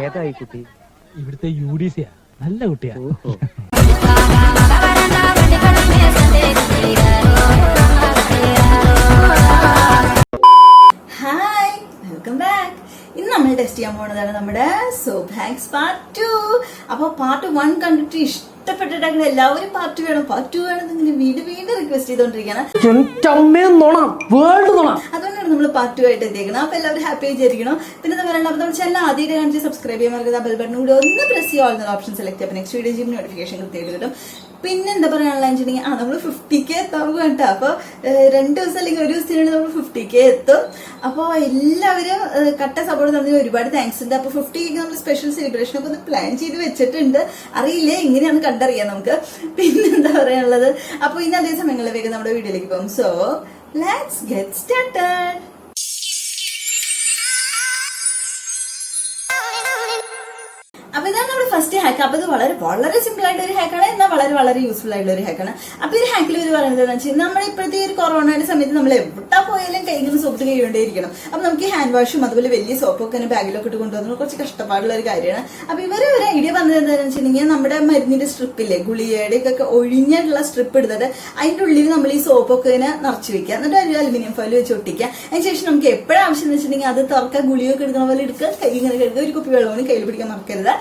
ഏതായി കുട്ടി? ഇവിടുത്തെ UDC നല്ല കുട്ടിയാ. Hi, welcome back. ഇന്ന് നമ്മൾ ടെസ്റ്റ് ചെയ്യാൻ പോകുന്നതാണ് നമ്മുടെ സോപ്പ് ഹാക്സ് പാർട്ട് 2. അപ്പൊ പാർട്ട് 1 കണ്ടിട്ട് ഇഷ്ടപ്പെട്ടിട്ടാണ് എല്ലാവരും പാർട്ട് വേണം ഇങ്ങനെ വീണ്ടും റിക്വസ്റ്റ് ചെയ്തോണ്ടിരിക്കുകയാണ്. അതുകൊണ്ടാണ് നമ്മൾ പാർട്ട് 2 ആയിട്ട് എത്തിയേക്കണം. അപ്പൊ എല്ലാവരും ഹാപ്പി ആയിരിക്കണം. പിന്നെ എന്താ പറയുക, അപ്പൊ നമ്മൾ ചാനൽ ആദ്യമായിട്ട് കാണിച്ച് സബ്സ്ക്രൈബ് ചെയ്യാൻ മറക്കാതെ ബെൽ ബട്ടൺ കൂടി ഒന്ന് പ്രസ് ചെയ്യുക, ഓപ്ഷൻ സെലക്ട് ചെയ്യാം. നെക്സ്റ്റ് വീഡിയോ ചെയ്യുമ്പോൾ നോട്ടിഫിക്കേഷൻ കൃത്യമായിട്ട് കിട്ടും. പിന്നെ എന്താ പറയാനുള്ള വെച്ചിട്ടുണ്ടെങ്കിൽ നമ്മൾ 50K എത്താൻ കേട്ടോ. അപ്പൊ 2 ദിവസം അല്ലെങ്കിൽ ഒരു ദിവസത്തിനുള്ളിൽ നമ്മൾ 50K എത്തും. അപ്പൊ എല്ലാവരും കട്ട സപ്പോർട്ട് തന്നതിന് ഒരുപാട് താങ്ക്സ് ഉണ്ട്. അപ്പൊ 50K നമ്മൾ സ്പെഷ്യൽ സെലിബ്രേഷൻ ഒക്കെ ഒന്ന് പ്ലാൻ ചെയ്ത് വെച്ചിട്ടുണ്ട്. അറിയില്ലേ, ഇങ്ങനെയാണ് കണ്ടറിയാം നമുക്ക്. പിന്നെ എന്താ പറയാനുള്ളത്, അപ്പൊ ഇനി അതേ സമയങ്ങളിലേക്ക് നമ്മുടെ വീഡിയോയിലേക്ക് പോകും. So let's get started. അപ്പൊ ഇതാണ് നമ്മുടെ ഫസ്റ്റ് ഹാക്ക്. അപ്പൊ ഇത് വളരെ സിമ്പിൾ ആയിട്ട് ഒരു ഹാക്കാണ്, എന്നാൽ വളരെ യൂസ്ഫുൾ ആയിട്ടുള്ള ഒരു ഹാക്കാണ്. അപ്പൊ ഈ ഹാക്കിൽ ഇവർ പറയുന്നത് എന്താ വെച്ചാൽ, നമ്മുടെ ഇപ്പോഴത്തെ ഒരു കൊറോണയുടെ സമയത്ത് നമ്മൾ എവിടെ പോയാലും കൈകൾ സോപ്പിട്ട് കഴിയേണ്ടിയിരിക്കണം. അപ്പൊ നമുക്ക് ഈ ഹാൻഡ് വാഷും അതുപോലെ വലിയ സോപ്പൊക്കെ ബാഗിലൊക്കെ ഇട്ട് കൊണ്ടുവന്നത് കുറച്ച് കഷ്ടപ്പാടുള്ള ഒരു കാര്യമാണ്. അപ്പൊ ഇവര് ഒരു ഐഡിയ പറഞ്ഞത് എന്താണെന്ന് വെച്ചിട്ടുണ്ടെങ്കിൽ, നമ്മുടെ മരുന്നിന്റെ സ്ട്രിപ്പില്ലേ, ഗുളികയുടെ ഒക്കെ ഒഴിഞ്ഞിട്ടുള്ള സ്ട്രിപ്പ് എടുത്തിട്ട് അതിന്റെ ഉള്ളിൽ നമ്മൾ ഈ സോപ്പൊക്കെ ഇങ്ങനെ നിറച്ചു വെക്കുക. എന്നിട്ട് ഒരു അലുമിനിയം ഫോയിൽ വെച്ച് ഒട്ടിക്കുക. അതിനുശേഷം നമുക്ക് എപ്പോഴും ആവശ്യം എന്ന് വെച്ചിട്ടുണ്ടെങ്കിൽ അത് തുറക്കുക, ഗുളികയൊക്കെ എടുക്കുന്ന പോലെ എടുക്കുക, കൈ ഇങ്ങനെ കഴുകുക, ഒരു കുപ്പി വെള്ളവും കയ്യിൽ പിടിക്കാൻ മറക്കരുത്.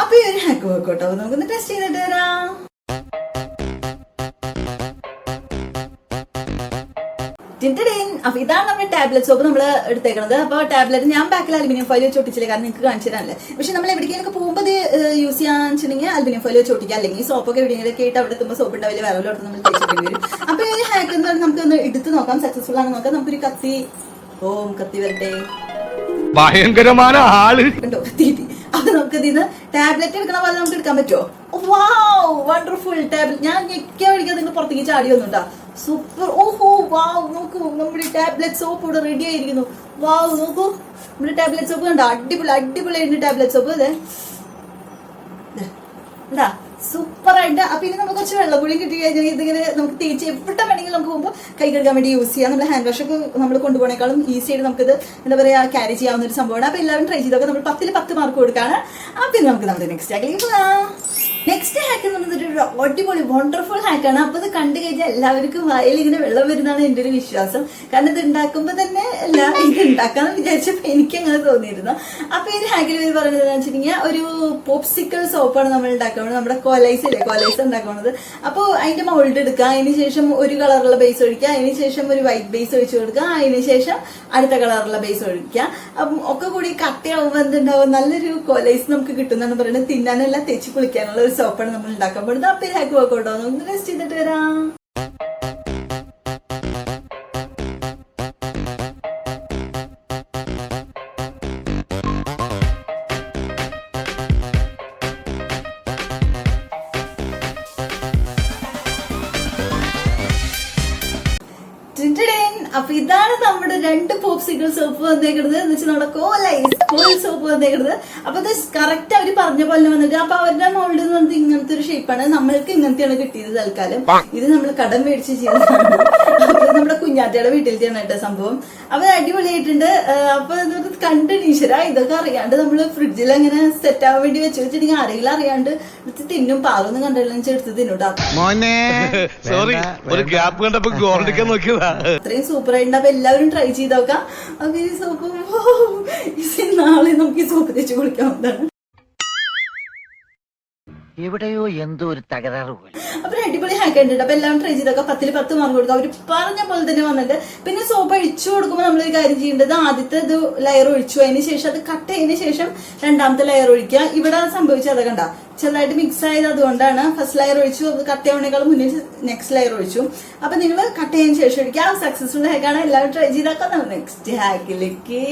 അപ്പൊ ഈ ഒരു ഹാക്ക് വർക്കൗട്ട് ആവും. നമുക്കൊന്ന് ടെസ്റ്റ് ചെയ്തിട്ട് വരാം. അപ്പൊ ഇതാണ് നമ്മുടെ ടാബ്ലറ്റ് സോപ്പ് നമ്മൾ എടുത്തേക്കുന്നത്. അപ്പൊ ടാബ്ലറ്റ് ഞാൻ ബാക്കിൽ അലുമിനിയം ഫോയിൽ വെച്ച് ഒട്ടിച്ചില്ല, കാരണം നിങ്ങൾക്ക് കാണിച്ചു തരാനല്ലേ. പക്ഷെ നമ്മൾ എവിടേക്കെങ്കിലും പോകുമ്പോൾ അത് യൂസ് ചെയ്യാന്ന് വെച്ചിട്ടുണ്ടെങ്കിൽ അലുമിനിയം ഫോയിൽ വെച്ച് ഒട്ടിക്കുക, അല്ലെങ്കിൽ സോപ്പൊക്കെ എവിടെയെങ്കിലും കേട്ട് അവിടെ എത്തുമ്പോൾ സോപ്പ് ഉണ്ടാവില്ല, വേറെ എടുത്ത് നമ്മൾ തേച്ചിട്ട് വരും. അപ്പൊ ഈ ഒരു ഹാക്ക് എന്ന് പറഞ്ഞാൽ നമുക്കൊന്ന് എടുത്ത് നോക്കാം, സക്സസ്ഫുൾ ആണെന്ന് നോക്കാം. നമുക്കൊരു കത്തി വരട്ടെ. ഭയങ്കരമായ ആള് കണ്ടോ, കത്തി. അപ്പൊ നമുക്ക് ഇതിന്ന് ടാബ്ലറ്റ് എടുക്കണ പോലെ നമുക്ക് എടുക്കാൻ പറ്റുമോ? വാവ്, വണ്ടർഫുൾ ടാബ്ലറ്റ്. ഞാൻ ഞെക്കാൻ വേണ്ടിക്കാൻ നിങ്ങൾ പുറത്തേക്ക് ചാടി വന്നുണ്ടാ. സൂപ്പർ. ഓഹോ, വാവ്, നോക്കൂ, നമ്മുടെ ടാബ്ലറ്റ് സോപ്പ് ഇവിടെ റെഡി ആയിരിക്കുന്നു. വാവ്, നോക്കൂ, നമ്മുടെ ടാബ്ലറ്റ് സോപ്പ് കണ്ടോ, അടിപൊളിയായിട്ട് ടാബ്ലറ്റ് സോപ്പ്. അതെ, എന്താ സൂപ്പർ ആയിട്ട്. അപ്പൊ ഇനി നമുക്ക് കുറച്ച് വെള്ളം കൂടി കിട്ടി കഴിഞ്ഞാൽ ഇതിങ്ങനെ നമുക്ക് തേച്ച് എവിടെ വേണമെങ്കിലും നമുക്ക് പോകുമ്പോൾ കൈ കഴുകാൻ വേണ്ടി യൂസ് ചെയ്യാം. നമ്മൾ ഹാൻഡ് വാഷ് ഒക്കെ നമ്മൾ കൊണ്ടുപോകണേക്കാളും ഈസി ആയിട്ട് നമുക്കിത് എന്താ പറയാ ക്യാരി ചെയ്യാവുന്ന ഒരു സംഭവമാണ്. അപ്പൊ എല്ലാവരും ട്രൈ ചെയ്തൊക്കെ നമ്മൾ 10ൽ 10 മാർക്ക് കൊടുക്കാണ്. അപ്പൊ ഇനി നമുക്ക് നമ്മുടെ നെക്സ്റ്റ് ഹാക്കിലേക്ക് പോകാം. നെക്സ്റ്റ് ഹാക്ക് എന്ന് പറയുന്നത് ഒരു അടിപൊളി വണ്ടർഫുൾ ഹാക്കാണ്. അപ്പൊ ഇത് കണ്ടു കഴിഞ്ഞാൽ എല്ലാവർക്കും വായിൽ ഇങ്ങനെ വെള്ളം വരുന്നതാണ് എന്റെ ഒരു വിശ്വാസം. കാരണം ഇത് ഉണ്ടാക്കുമ്പോ തന്നെ ഇത് ഉണ്ടാക്കാന്ന് വിചാരിച്ചപ്പോ എനിക്ക് അങ്ങനെ തോന്നിയിരുന്നു. അപ്പൊ ഈ ഹാക്കിൽ ഇവർ പറയുന്നത് എന്താ വെച്ചിട്ടുണ്ടെങ്കിൽ, ഒരു പോപ്സിക്കിൾ സോപ്പാണ് നമ്മൾ ഉണ്ടാക്കുന്നത്. നമ്മുടെ കൊലൈസ് ഉണ്ടാക്കുന്നത്. അപ്പൊ അതിന്റെ മൗൾഡ് എടുക്കുക, അതിനുശേഷം ഒരു കളറുള്ള ബേസ് ഒഴിക്കുക, അതിനുശേഷം ഒരു വൈറ്റ് ബേസ് ഒഴിച്ചു കൊടുക്കുക, അതിനുശേഷം അടുത്ത കളറുള്ള ബേസ് ഒഴിക്കുക. അപ്പം ഒക്കെ കൂടി കട്ടയാവുമ്പോൾ എന്തുണ്ടാവും, നല്ലൊരു കൊലൈസ് നമുക്ക് കിട്ടുന്നതാണ് പറയുന്നത്. തിന്നാനല്ല, തേച്ച് കുളിക്കാനുള്ള ഒരു സോപ്പാണ് നമ്മൾ ഉണ്ടാക്കാൻ പോകുന്നത്. അപ്പൊ ഈ ഹാക്ക് വർക്കൗട്ട് ആവും. നമുക്ക് ടെസ്റ്റ് ചെയ്തിട്ട് വരാം. അപ്പൊ ഇതാണ് നമ്മുടെ 2 പോപ്സിക്കിൾ സോപ്പ് വന്നേക്കുന്നത്, എന്ന് വെച്ചാൽ നമ്മുടെ കോൽ സോപ്പ് വന്നേക്കുന്നത്. അപ്പൊ ഇത് കറക്റ്റ് അവര് പറഞ്ഞ പോലെ വന്നിട്ട്, അപ്പൊ അവരുടെ മോൾഡ് എന്ന് പറഞ്ഞത് ഇങ്ങനത്തെ ഒരു ഷേപ്പാണ്. നമ്മൾക്ക് ഇങ്ങനത്തെയാണ് കിട്ടിയത് തൽക്കാലം. ഇത് നമ്മൾ കടം മേടിച്ച് ചെയ്യുന്നതാണ്. അപ്പൊ നമ്മുടെ കുഞ്ഞാറ്റയുടെ വീട്ടിലത്തെയാണ് കേട്ടോ സംഭവം. അപ്പൊ അടിപൊളിയായിട്ടുണ്ട്. അപ്പൊ കണ്ട് ഈശ്വര, ഇതൊക്കെ അറിയാണ്ട് നമ്മള് ഫ്രിഡ്ജിൽ അങ്ങനെ സെറ്റ് ആവാൻ വേണ്ടി വെച്ചിട്ടുണ്ടെങ്കിൽ ആരെങ്കിലും അറിയാണ്ട് എടുത്ത് തിന്നും. പാലൊന്നും കണ്ടെല്ലാം എടുത്ത് തിന്നൂട്ടാ. അത്രയും സൂപ്പർ ആയിട്ടുണ്ട്. അപ്പൊ എല്ലാവരും ട്രൈ ചെയ്ത് നോക്കാം. അപ്പൊ ഈ സോപ്പ് നാളെ നമുക്ക് ഈ സോപ്പ് തേച്ച് കുളിക്കാവുന്നതാണ്. എവിടെയോ എന്തോ ഒരു തകരാറ് പോലെ. അപ്പൊ അടിപൊളി ഹാക്ക് ഉണ്ട്. അപ്പൊ എല്ലാവരും ട്രൈ ചെയ്തൊക്കെ 10ൽ 10 മാർക്ക് കൊടുക്കുക. അവര് പറഞ്ഞ പോലെ തന്നെ വന്നിട്ട്. പിന്നെ സോപ്പ് ഒഴിച്ചു കൊടുക്കുമ്പോൾ നമ്മളൊരു കാര്യം ചെയ്യേണ്ടത്, ആദ്യത്തെ ഇത് ലെയർ ഒഴിച്ചു, അതിന് ശേഷം അത് കട്ട് ചെയ്തതിന് ശേഷം രണ്ടാമത്തെ ലെയർ ഒഴിക്കുക. ഇവിടെ സംഭവിച്ചത് അതൊക്കെ കണ്ട ചെറുതായിട്ട് മിക്സ് ആയത് അതുകൊണ്ടാണ്. ഫസ്റ്റ് ലെയർ ഒഴിച്ചു, അത് കട്ട് ചെയ്യാവുന്നേക്കാളും മുന്നേ നെക്സ്റ്റ് ലെയർ ഒഴിച്ചു. അപ്പൊ നിങ്ങൾ കട്ട് ചെയ്തതിന് ശേഷം ഒഴിക്കുക. സക്സസ്ഫുൾ ഹാക്കാണ്. എല്ലാവരും ട്രൈ ചെയ്താക്കാം. നെക്സ്റ്റ് ഹാക്കിലേക്ക്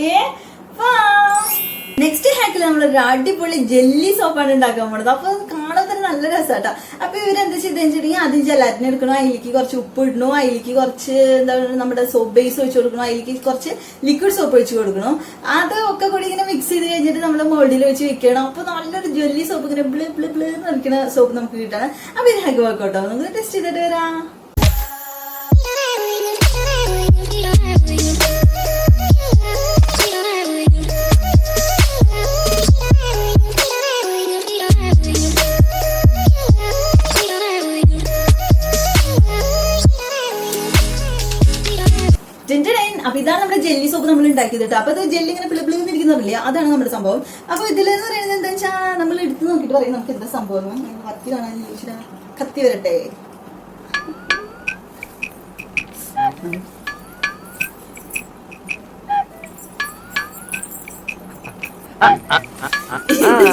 നെക്സ്റ്റ് ഹാക്കിൽ നമ്മൾ ഒരു അടിപൊളി ജെല്ലി സോപ്പാണ് ഉണ്ടാക്കാൻ പോണത്. അപ്പൊ കാണാൻ തന്നെ നല്ല രസമാട്ടോ. അപ്പൊ ഇവരെന്താ ചെയ്തെങ്കിൽ ആദ്യം ജലാറ്റിൻ എടുക്കണം, അതിലേക്ക് കുറച്ച് ഉപ്പ് ഇടണോ, അതിലേക്ക് കുറച്ച് എന്താ പറയുക നമ്മുടെ സോപ്പ് ബേസ് ഒഴിച്ചു കൊടുക്കണം, അതിലേക്ക് കുറച്ച് ലിക്വിഡ് സോപ്പ് ഒഴിച്ചു കൊടുക്കണം. അത് ഒക്കെ കൂടി ഇങ്ങനെ മിക്സ് ചെയ്ത് കഴിഞ്ഞിട്ട് നമ്മുടെ മോൾഡിൽ വെച്ച് വെക്കണം. അപ്പൊ നല്ലൊരു ജെല്ലി സോപ്പ് ഇങ്ങനെ ബ്ലേ ബ്ലേ ബ്ലേ എന്ന് കളിക്കുന്ന സോപ്പ് നമുക്ക് കിട്ടണം. അപ്പൊ ഇത് ഹാക്ക് വർക്കൗട്ടോ, നമുക്ക് ടെസ്റ്റ് ചെയ്തിട്ട് വരാം. അപ്പൊ ഇതാണ് നമ്മുടെ ജെല്ലി സോപ്പ് നമ്മൾ ഉണ്ടാക്കിയത് കേട്ടോ. അപ്പൊ അത് ജെല്ലി ഇങ്ങനെ പിളിപ്പിളിന്ന് ഇരിക്കുന്നില്ല, അതാണ് നമ്മുടെ സംഭവം. അപ്പൊ ഇതിലെന്ന് പറയുന്നത് എന്താ വെച്ചാൽ നമ്മൾ എടുത്ത് നോക്കിട്ട് പറയും നമുക്ക് എന്താ സംഭവം. കത്തി കാണാൻ ചോദിച്ചാ കത്തി വരട്ടെ.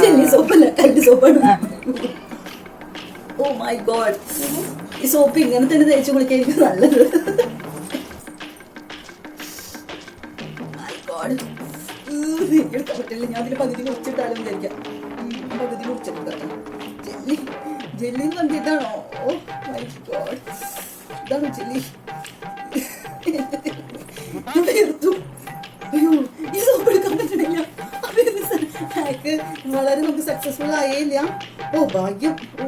ജെല്ലി സോപ്പല്ല, കല്ല് സോപ്പാണ്. ഓ മൈ ഗോഡ്, ഈ സോപ്പ് ഇങ്ങനെ തന്നെ തേച്ച് കുളിക്കാൻ നല്ലത്. എടുക്കാൻ പറ്റില്ല, ഞാൻ അതിന് പകുതി മുറിച്ചിട്ടാലും വിചാരിക്കാം. പകുതി മുറിച്ചിട്ടാണ് ജെല്ലി. ജെല്ലി എന്ന് പറഞ്ഞിട്ടാണോ? ഓ മൈ ഗോഡ്, ഇതാണോ ജെല്ലി? അയ്യോ, ഈ സോപ്പ് എടുക്കാൻ പറ്റണില്ല. ഹാക്ക് വളരെ നമുക്ക് സക്സസ്ഫുൾ ആയില്ല. ഓ ഭാഗ്യം. ഓ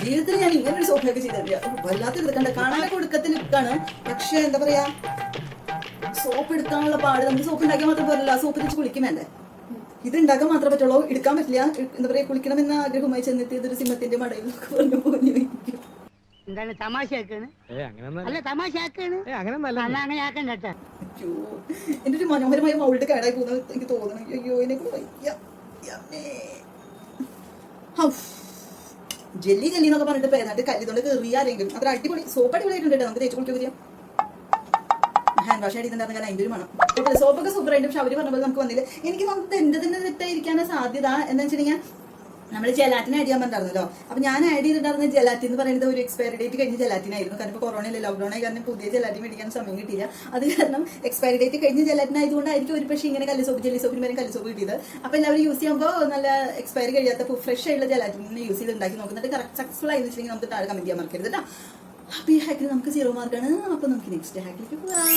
ജീവിതത്തിൽ ഞാൻ ഇങ്ങനെ ഒരു സോപ്പ് ഹാക്ക് ചെയ്തിട്ടില്ല. വല്ലാത്ത എടുക്കണ്ട, കാണാനൊക്കെ ഒടുക്കത്തിൽ ലുക്കാണ്. പക്ഷെ എന്താ പറയാ, സോപ്പ് എടുക്കാനുള്ള പാട്. നമുക്ക് സോപ്പ് ഉണ്ടാക്കാൻ മാത്രം പോരല്ല, സോപ്പ് വെച്ച് കുളിക്കും വേണ്ടേ. ഇത് ഉണ്ടാക്കാൻ മാത്രമേ പറ്റുള്ളൂ, എടുക്കാൻ പറ്റില്ല. എന്താ പറയാ, കുളിക്കണമെന്ന ആഗ്രഹമായി ചെന്നിട്ട് ഇതൊരു സിംഹത്തിന്റെ മടയിൽ പറഞ്ഞു പോയി. എന്താണ് തമാശയാക്കാണ്? അല്ല തമാശയാക്കാണ്, അങ്ങനെ ആക്കണ്ട കേട്ടോ. അയ്യോ, എന്റെ ഒരു മനോഹരമായ മൗൾഡ് കേടായി പോകുന്നത് എനിക്ക് തോന്നണം. അയ്യോ, എന്നെ ജെല്ലി ജെല്ലി എന്നൊക്കെ പറഞ്ഞിട്ട് പേരായിട്ട് കല്ലിതുകൊണ്ട് കയറിയാരെങ്കിലും അത്ര അടിപൊളി സോപ്പ് അടിപൊളിയായിട്ടുണ്ട്. നമുക്ക് തേച്ച് കുളിക്കുക ചെയ്യാം. ഹാൻഡ് വാഷ് അടിക്കുന്നുണ്ടായിരുന്നു, കാരണം അതിൻ്റെ ഒരു മണം. സോപ്പൊക്കെ സൂപ്പറായിട്ട്. പക്ഷെ അവര് പറഞ്ഞപ്പോൾ നമുക്ക് വന്നില്ല. എനിക്ക് നമുക്ക് എന്റെ തന്നെ തെറ്റായിരിക്കാണ് സാധ്യത. എന്താ വെച്ചിട്ടുണ്ടെങ്കിൽ നമ്മൾ ജലാറ്റിൻ ആഡ് ചെയ്യാൻ പറഞ്ഞിരുന്നല്ലോ. അപ്പൊ ഞാൻ ആഡ് ചെയ്തിട്ടുണ്ടായിരുന്ന ജലാറ്റിൻ എന്ന് പറയുന്നത് ഒരു എക്സ്പയറി ഡേറ്റ് കഴിഞ്ഞ ജലാറ്റിൻ ആയിരുന്നു. കാരണം ഇപ്പോൾ കൊറോണയിലെ ലോക്ക്ഡൌൺ ആയി കാരണം പുതിയ ജലാറ്റിൻ മേടിക്കാൻ സമയം കിട്ടിയില്ല. അത് കാരണം എക്സ്പയറി ഡേറ്റ് കഴിഞ്ഞ ജലാറ്റിൻ ആയതുകൊണ്ടായിരിക്കും ഒരു പക്ഷേ ഇങ്ങനെ കല്ല് സോപ്പ് ജെല്ലി സോപ്പിന് വരെ കല്ല് സോപ്പ് കിട്ടിയത്. അപ്പൊ എല്ലാവരും യൂസ് ചെയ്യുമ്പോൾ നല്ല എക്സ്പയറി കഴിയാത്ത ഫ്രഷ് ആയിട്ടുള്ള ജലാറ്റിനെ യൂസ് ചെയ്ത് ഉണ്ടാക്കി നോക്കുന്നുണ്ട്. കറക്റ്റ് സക്സസ്ഫുൾ ആയെന്ന് വെച്ചിട്ടുണ്ടെങ്കിൽ നമുക്ക് താഴെ കമന്റ് ചെയ്യാൻ മറക്കരുത് കേട്ടോ. അപ്പൊ ഈ ഹാക്കിൽ നമുക്ക് 0 മാർക്കാണ്. അപ്പൊ നമുക്ക് നെക്സ്റ്റ് ഹാക്കിലേക്ക് പോകാം.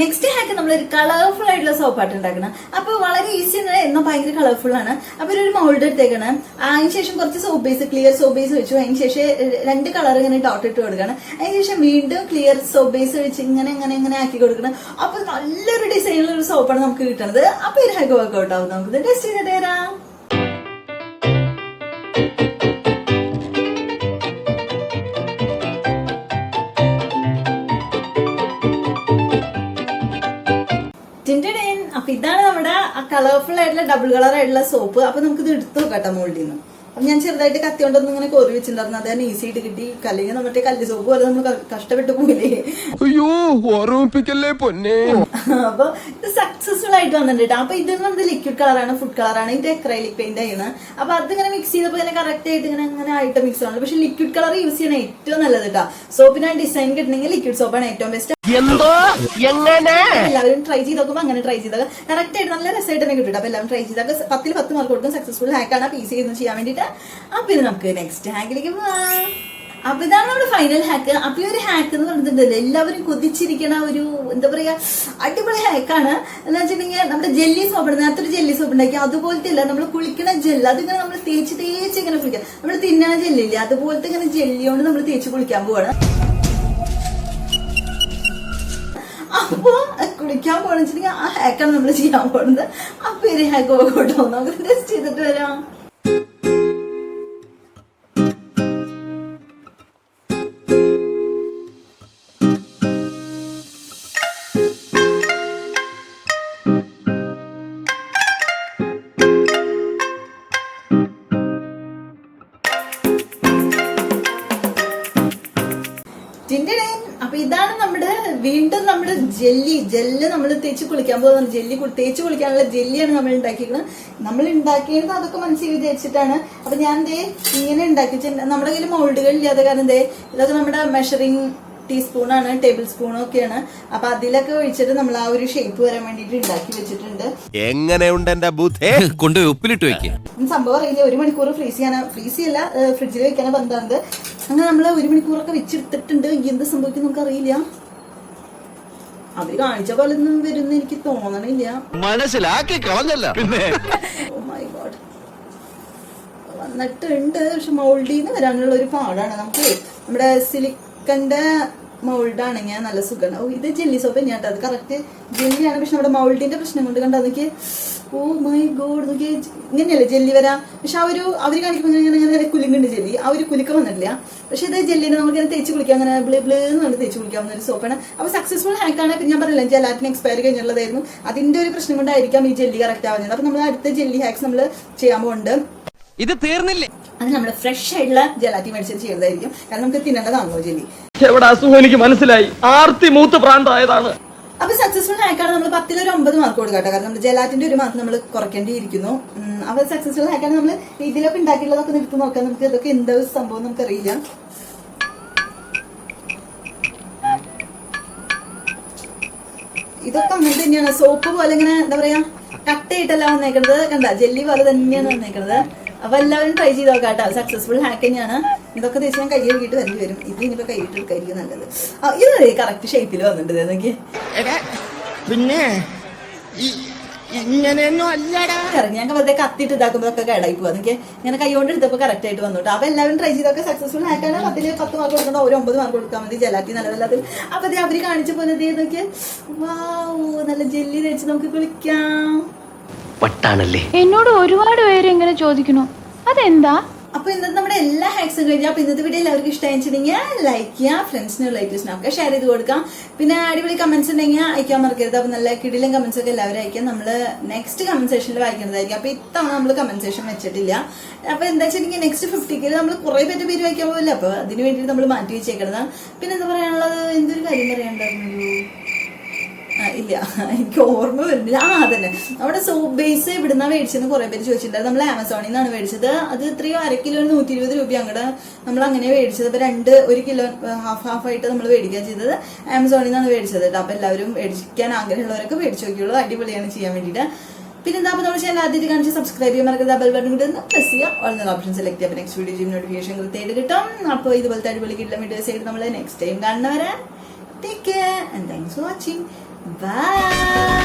നെക്സ്റ്റ് ഹാക്ക് നമ്മളൊരു കളർഫുൾ ആയിട്ടുള്ള സോപ്പാട്ട് ഉണ്ടാക്കണം. അപ്പൊ വളരെ ഈസി ആണ്, എന്നാൽ ഭയങ്കര കളർഫുൾ ആണ്. അപ്പൊ ഒരു മൗൾഡ് എടുത്തേക്കണം. അതിനുശേഷം കുറച്ച് soap base, clear soap base വെച്ചു. അതിനുശേഷം 2 കളർ ഇങ്ങനെ ഡോട്ട് ഇട്ട് കൊടുക്കണം. അതിനുശേഷം വീണ്ടും ക്ലിയർ സോപ്പ് ബേസ് വെച്ച് ഇങ്ങനെ ആക്കി കൊടുക്കണം. അപ്പൊ നല്ലൊരു ഡിസൈനിലുള്ള ഒരു സോപ്പാണ് നമുക്ക് കിട്ടുന്നത്. അപ്പൊ ഒരു ഹാക്ക് വർക്കൗട്ട് ആവും. നമുക്ക് ടെസ്റ്റ് ചെയ്തിട്ട് തരാം. അപ്പൊ ഇതാണ് നമ്മുടെ കളർഫുൾ ആയിട്ടുള്ള ഡബിൾ കളർ ആയിട്ടുള്ള സോപ്പ്. അപ്പൊ നമുക്ക് ഇത് എടുത്തു നോക്കട്ടെ മോൾഡിൽ നിന്ന്. അപ്പൊ ഞാൻ ചെറുതായിട്ട് കത്തി കൊണ്ടൊന്നും ഇങ്ങനെ കോരി വെച്ചിട്ടുണ്ടായിരുന്നു. അത് തന്നെ ഈസി ആയിട്ട് കിട്ടി. അല്ലെങ്കിൽ നമ്മുടെ കല്ല് സോപ്പ് പോലെ നമ്മൾ കഷ്ടപ്പെട്ട് പോയില്ലേ. അയ്യോ, ഓർമ്മിപ്പിക്കല്ലേ പൊന്നെ. അപ്പൊ ഇത് സക്സസ്ഫുൾ ആയിട്ട് വന്നിട്ടുണ്ട്. അപ്പൊ ഇതെന്ന് പറഞ്ഞത് ലിക്വിഡ് കളറാണ്, ഫുഡ് കളറാണ്. ഇത് അക്രൈലിക് പെയിന്റ് ആണ്. അപ്പൊ അതിങ്ങനെ മിക്സ് ചെയ്തപ്പോ ഇങ്ങനെ കറക്റ്റ് ആയിട്ട് ഇങ്ങനെ ആയിട്ട് മിക്സ് ആണ്. പക്ഷെ ലിക്വിഡ് കളർ യൂസ് ചെയ്യണ ഏറ്റവും നല്ലത് കേട്ടോ. സോപ്പിന് ഡിസൈൻ കിട്ടണമെങ്കിൽ ലിക്വിഡ് സോപ്പാണ് ഏറ്റവും ബെസ്റ്റ്. എല്ലാവരും ട്രൈ ചെയ്ത് നോക്കുമ്പോൾ അങ്ങനെ ട്രൈ ചെയ്താൽ കറക്റ്റ് ആയിട്ട് നല്ല രസമായിട്ട് തന്നെ കിട്ടും. അപ്പൊ എല്ലാവരും ട്രൈ ചെയ്താൽ 10ൽ 10 മാർക്ക് കൊടുക്കും. സക്സസ്ഫുൾ ഹാക്കാണ്. അപ്പൊ ഈസി ആയിരുന്നു ചെയ്യാൻ വേണ്ടിട്ട്. അപ്പൊ ഇത് നമുക്ക് നെക്സ്റ്റ് ഹാക്കിലേക്ക് പോവാം. അപ്പൊ ഇതാണ് നമ്മുടെ ഫൈനൽ ഹാക്ക്. അപ്പൊ ഈ ഒരു ഹാക്ക് എന്ന് പറഞ്ഞിട്ടുണ്ടല്ലോ, എല്ലാവരും കൊതിച്ചിരിക്കണ ഒരു എന്താ പറയാ അടിപൊളി ഹാക്കാണ്. എന്ന് വെച്ചിട്ടുണ്ടെങ്കിൽ നമ്മുടെ ജെല്ലി സോപ്പ്, നേരത്തെ ഒരു ജെല്ലി സോപ്പ് ഉണ്ടാക്കി അതുപോലത്തെ അല്ല, നമ്മൾ കുളിക്കണ ജെല്ല് അതിങ്ങനെ നമ്മൾ തേച്ച് ഇങ്ങനെ കുളിക്കാം. നമ്മൾ തിന്നണ ജെല്ലില്ലേ, അതുപോലത്തെ ഇങ്ങനെ ജെല്ലിയോണ്ട് നമ്മൾ തേച്ച് കുളിക്കാൻ പോവാണ്. അപ്പൊ കുളിക്കാൻ പോകണമെന്ന് വെച്ചിട്ടുണ്ടെങ്കിൽ ആ ഹാക്കാണ് നമ്മൾ ചെയ്യാൻ പോകുന്നത്. അപ്പൊ ഒരു ഹാക്ക് വർക്കൗട്ട് ആവും. നമുക്ക് ടെസ്റ്റ് ചെയ്തിട്ട് വരാം. അപ്പൊ ഇതാണ് നമ്മുടെ വീണ്ടും നമ്മുടെ ജെല്ല് നമ്മൾ തേച്ച് കുളിക്കാൻ പോകുന്നത്. തേച്ച് കുളിക്കാനുള്ള ജെല്ലിയാണ് നമ്മൾ ഉണ്ടാക്കിയിരിക്കുന്നത്. നമ്മൾ ഉണ്ടാക്കിയത് അതൊക്കെ മനസ്സിൽ വിചാരിച്ചിട്ടാണ്. അപ്പൊ ഞാൻ ഇങ്ങനെ ഉണ്ടാക്കി. നമ്മുടെ കയ്യിൽ മൗൾഡുകൾ ഇല്ലാതെ കാരണം ഇതൊക്കെ നമ്മുടെ മെഷറിങ് ടീസ്പൂണാണ്, ടേബിൾ സ്പൂണൊക്കെയാണ്. അപ്പൊ അതിലൊക്കെ ഒഴിച്ചിട്ട് നമ്മൾ ആ ഒരു ഷേപ്പ് വരാൻ വേണ്ടിട്ട് ഉണ്ടാക്കി വെച്ചിട്ടുണ്ട്. എങ്ങനെയുണ്ട് എന്റെ ബുദ്ധി? കൊണ്ട് ഉപ്പിലിട്ട് വെക്കുക. സംഭവം അറിയില്ല, 1 മണിക്കൂർ ഫ്രീസ് ചെയ്യല്ല, ഫ്രിഡ്ജിൽ വെക്കാനാ പറഞ്ഞത്. അങ്ങനെ നമ്മള് 1 മണിക്കൂറൊക്കെ വെച്ചെടുത്തിട്ടുണ്ട്. എന്ത് സംഭവിക്കും നമുക്ക് അറിയില്ല. അവര് കാണിച്ച പോലെ ഒന്നും വരുന്ന എനിക്ക് തോന്നണില്ല. മനസ്സിലാക്കി കളഞ്ഞല്ല പിന്നെ. ഓ മൈ ഗോഡ്, വന്നിട്ടുണ്ട്. പക്ഷെ മൗൾഡിന്ന് വരാനുള്ള ഒരു പാടാണ്. നമുക്ക് നമ്മുടെ സിലിക്കന്റെ മൗൾഡാണെങ്കിൽ നല്ല സുഖമാണ്. ഓ ഇത് ജെല്ലി സോപ്പ് തന്നെയാട്ടോ, അത് കറക്റ്റ് ജെല്ലിയാണ്. പക്ഷെ നമ്മുടെ മൗൾഡിന്റെ പ്രശ്നം കൊണ്ട് കണ്ടാ നോക്കിയേ. ഓ മൈ ഗോഡ്, നോക്കിയേ ഇങ്ങനെയല്ലേ ജെല്ലി വരാം. പക്ഷെ അവര് കാണിക്കുമ്പോൾ ഇങ്ങനെ കുലുങ്ങുണ്ട് ജെല്ലി. ആ ഒരു കുലുക്ക വന്നിട്ടില്ല. പക്ഷെ ഇത് ജെല്ലിനെ നമുക്ക് തേച്ച് കുളിക്കാം, അങ്ങനെ ബ്ലീന്ന് കൊണ്ട് തേച്ച് കുളിക്കാവുന്ന ഒരു സോപ്പാണ്. അപ്പൊ സക്സസ്ഫുൾ ഹാക്കാണ്. ഞാൻ പറഞ്ഞില്ല, ജെലാറ്റിൻ എക്സ്പയർ കഴിഞ്ഞുള്ളതായിരുന്നു. അതിന്റെ ഒരു പ്രശ്നം കൊണ്ടായിരിക്കാം ഈ ജെല്ലി കറക്റ്റ് ആവുന്നത്. അപ്പൊ നമ്മൾ അടുത്ത ജെല്ലി ഹാക്സ് നമ്മൾ ചെയ്യാൻ പോകുന്നുണ്ട്. ഇത് തീർന്നില്ലേ? അത് നമ്മൾ ഫ്രഷ് ആയിട്ടുള്ള ജെലാറ്റി മേടിച്ച് ചെയ്യുന്നതായിരിക്കും. കാരണം നമുക്ക് തിന്നേണ്ടതാണല്ലോ ജെല്ലി. എവിടെ അസുഖം എനിക്ക് മനസ്സിലായി. ആർത്തി മൂത്ത് പ്രാന്തായതാണ്. അപ്പൊ സക്സസ്ഫുൾ ഹാക്കാണ്. നമ്മൾ 10ൽ ഒരു 9 മാർക്ക് കൊടുക്കാം. കാരണം നമ്മൾ ജെലാറ്റിന്റെ 1 മാർക്ക് നമ്മൾ കുറയ്ക്കേണ്ടിയിരിക്കുന്നു. അപ്പൊ സക്സസ്ഫുൾ ഹാക്കാണ്. നമ്മൾ ഇതിലൊക്കെ ഉണ്ടാക്കിയുള്ളതൊക്കെ നിർത്തി നോക്കാം. നമുക്ക് ഇതൊക്കെ എന്താ സംഭവം നമുക്കറിയില്ല. ഇതൊക്കെ അങ്ങനെ തന്നെയാണ്. സോപ്പ് പോലെ ഇങ്ങനെ എന്താ പറയാ കട്ടയിട്ടല്ല വന്നേക്കുന്നത്. കണ്ട ജെല്ലി പോലെ തന്നെയാണ് വന്നേക്കുന്നത്. അപ്പൊ എല്ലാവരും ട്രൈ ചെയ്ത് നോക്കാം കേട്ടോ. സക്സസ്ഫുൾ ഹാക്ക് തന്നെയാണ്. ഇതൊക്കെ തേച്ച് ഞാൻ കൈ കഴുകിയിട്ട് വരേണ്ടി വരും. ഇത് ഇനിയിപ്പോ കൈയിട്ട് എടുക്കായിരിക്കും നല്ലത്. ഇത് കറക്റ്റ് ഷേപ്പിൽ വന്നിട്ടുണ്ട് നോക്കി. പിന്നെ ഇങ്ങനെയൊന്നും അല്ലടാ. ഞാൻ വെറുതെ കത്തിയിട്ട് ഇതാക്കുമ്പോ ഒക്കെ കേടായി പോവാ. എനിക്ക് ഇങ്ങനെ കൈ കൊണ്ട് എടുത്തപ്പോ കറക്റ്റ് ആയിട്ട് വന്നോട്ടോ. അപ്പൊ എല്ലാവരും ട്രൈ ചെയ്തൊക്കെ സക്സസ്ഫുൾ ഹാക്കാണ്. 10ൽ 10 മാർക്ക് കൊടുക്കണ്ട, ഒരു 9 മാർക്ക് കൊടുക്കാൻ മതി. ജെലാറ്റി നല്ലതല്ലാതെ. അപ്പൊ അത് അവര് കാണിച്ച പോലെ നോക്കി. വാവ്, നല്ല ജെല്ലി തേച്ച് നമുക്ക് കുളിക്കാം. വട്ടാണല്ലേ. എന്നോട് ഒരുപാട് പേര് ഇങ്ങനെ ചോദിക്കുന്നു, അതെന്താ? അപ്പൊ ഇന്നത്തെ നമ്മുടെ എല്ലാ ഹാക്സും കഴിഞ്ഞാൽ അപ്പൊ ഇന്നത്തെ വീഡിയോ എല്ലാവർക്കും ഇഷ്ടമായിട്ടുണ്ടെങ്കിൽ ലൈക്ക് ചെയ്യാം, ഫ്രണ്ട്സിനും റിലേറ്റീവ്സിനും ഒക്കെ ഷെയർ ചെയ്ത് കൊടുക്കാം. പിന്നെ അടിപൊളി കമന്റ്സ് ഉണ്ടെങ്കിൽ അയക്കാൻ മറക്കരുത്. അപ്പൊ നല്ല കിടിലൻ കമന്റ്സ് ഒക്കെ എല്ലാവരും അയക്കാം. നമ്മള് നെക്സ്റ്റ് കമന്റ് സെഷനിൽ വായിക്കുന്നതായിരിക്കും. അപ്പൊ ഇത്തവണ നമ്മൾ കമന്റ് സെഷൻ വെച്ചിട്ടില്ല. അപ്പൊ എന്താ വെച്ചിട്ടുണ്ടെങ്കിൽ നെക്സ്റ്റ് 50 നമ്മൾ കുറെ പേര് വായിക്കാൻ പോകില്ല. അപ്പൊ അതിന് വേണ്ടിയിട്ട് നമ്മൾ മാറ്റി വെച്ചേക്കുന്നതാണ്. പിന്നെ എന്താ പറയാനുള്ളത്, എന്തൊരു കാര്യം പറയാനുണ്ടായിരുന്നു, ഇല്ല എനിക്ക് ഓർമ്മ വരുന്നില്ല. അതന്നെ നമ്മുടെ സോപ്പ് ബേസ് ഇവിടുന്ന് മേടിച്ചെന്ന് കുറെ പേര് ചോദിച്ചിട്ടുണ്ടായിരുന്നു. നമ്മൾ ആമസോണിൽ നിന്നാണ് മേടിച്ചത്. അത് ഇത്രയും 1 കിലോ 120 രൂപ അങ്ങോട്ട് നമ്മൾ അങ്ങനെ മേടിച്ചത്. അപ്പൊ 1 കിലോ ഹാഫ് ആയിട്ട് നമ്മൾ മേടിക്കുക ചെയ്തത്. ആമസോണിൽ നിന്നാണ് മേടിച്ചത്. അപ്പൊ എല്ലാവരും മേടിക്കാൻ ആഗ്രഹമുള്ളവരൊക്കെ മേടിച്ചു നോക്കിയുള്ളൂ. അടിപൊളിയാണ് ചെയ്യാൻ വേണ്ടിയിട്ട്. പിന്നെ എന്താ നമ്മൾ ചെയ്യാൻ ആദ്യമായിട്ട് കാണിച്ച് സബ്സ്ക്രൈബ് ചെയ്യാൻ മറക്കരുത്. ബെൽ ബട്ടൺ കൂടെ ഒന്ന് പ്രസ് ചെയ്യുക. ഓൾ ഓപ്ഷൻ സെലക്ട് ചെയ്യുക. നെക്സ്റ്റ് വീഡിയോ നോട്ടിഫിക്കേഷൻ കൃത്യമായിട്ട് കിട്ടും. അപ്പോൾ ഇതുപോലത്തെ അടിപൊളി കിട്ടുന്ന വീഡിയോസ് ആയിട്ട് നമ്മൾ നെക്സ്റ്റ് ടൈം കാണുന്നവരെ take care and thanks for watching. Bye.